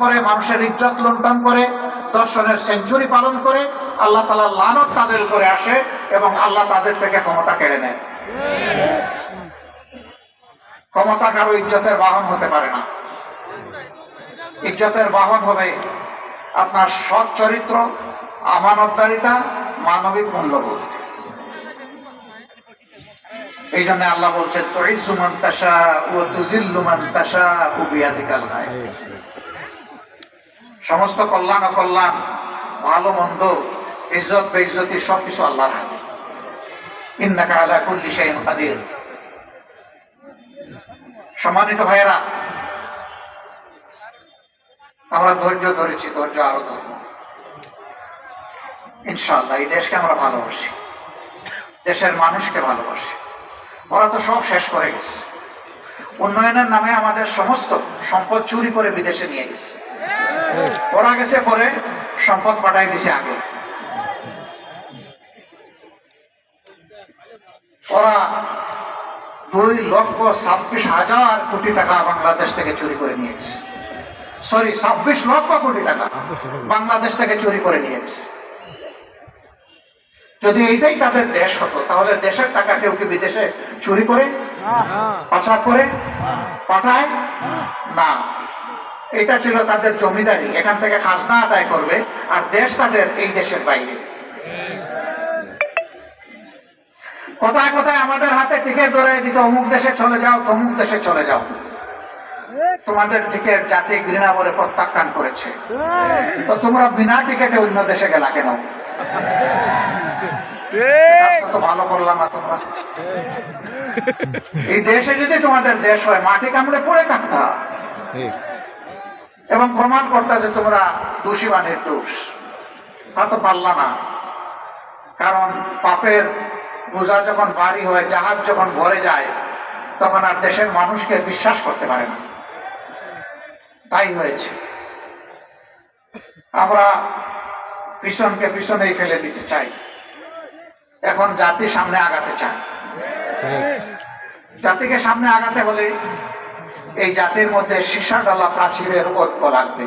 করে, মানুষের ইজ্জত লুণ্ঠন করে, দর্শনের সেঞ্চুরি পালন করে, আল্লাহ তাআলা লানত তাদের করে আসে এবং আল্লাহ তাদের থেকে ক্ষমতা কেড়ে নেয়। ক্ষমতা কারো ইজ্জতের বাহন হতে পারে না। ইজ্জতের বাহন হবে আপনার সৎ চরিত্র, আমানতদারিতা, মানবিক মূল্যবোধ। এই জন্য আল্লাহ বলছেন, তুইজ্জু মান তাশা ওয়া তুযিল্লু মান তাশা বিয়াদিকাল খায়র। সমস্ত কল্যাণ অকল্যাণ, ভালো মন্দ, ইজ্জত বেইজ্জতি সবকিছু আল্লাহর হাতে। ইন্নাকা আলা কুল্লি শাইইন কাদির। সম্মানিত ভাইয়েরা, আমরা ধৈর্য ধরেছি, ধৈর্য আরো ধরব ইনশাআল্লাহ। এই দেশকে আমরা ভালোবাসি, দেশের মানুষকে ভালোবাসি। ওরা তো সব শেষ করে গেছে। উন্নয়নের নামে আমাদের সমস্ত সম্পদ চুরি করে বিদেশে নিয়ে গেছে। ওরা গেছে পরে, সম্পদ পাঠাই দিছে আগে। ওরা 2,26,000 কোটি টাকা বাংলাদেশ থেকে চুরি করে নিয়ে গেছে। সরি, 26 লক্ষ কোটি টাকা বাংলাদেশ থেকে চুরি করে নিয়ে গেছে। যদি এইটাই তাদের দেশ হতো, তাহলে দেশের টাকা কেউ কি বিদেশে চুরি করে, পাচার করে পাঠায় না। এটা ছিল তাদের জমিদারি, এখান থেকে খাজনা আদায় করবে, আর দেশ তাদের এই দেশের বাইরে। কোথায় কোথায় আমাদের হাতে টিকিট ধরে দিত, অমুক দেশে চলে যাও, তমুক দেশে চলে যাও। তোমাদের টিকিট জাতি ঘৃণা বলে প্রত্যাখ্যান করেছে, তো তোমরা বিনা টিকিটে অন্য দেশে গেলা কেন? তো ভালো করলাম না তোমরা। এই দেশে যদি তোমাদের দেশ হয়, মাটি কামড়ে পড়ে থাকতা এবং প্রমাণ করতা যে তোমরা দোষী বা নির্দোষ। তা তো পারলা না, কারণ পাপের বোঝা যখন ভারী হয়, জাহাজ যখন ভরে যায়, তখন আর দেশের মানুষকে বিশ্বাস করতে পারে না। তাই হয়েছে। আমরা পিছনকে পিছনেই ফেলে দিতে চাই, এখন জাতি সামনে আগাতে চায়। জাতিকে সামনে আগাতে হলে এই জাতির মধ্যে সীসা ডালা প্রাচীরের ঐক্য লাগবে।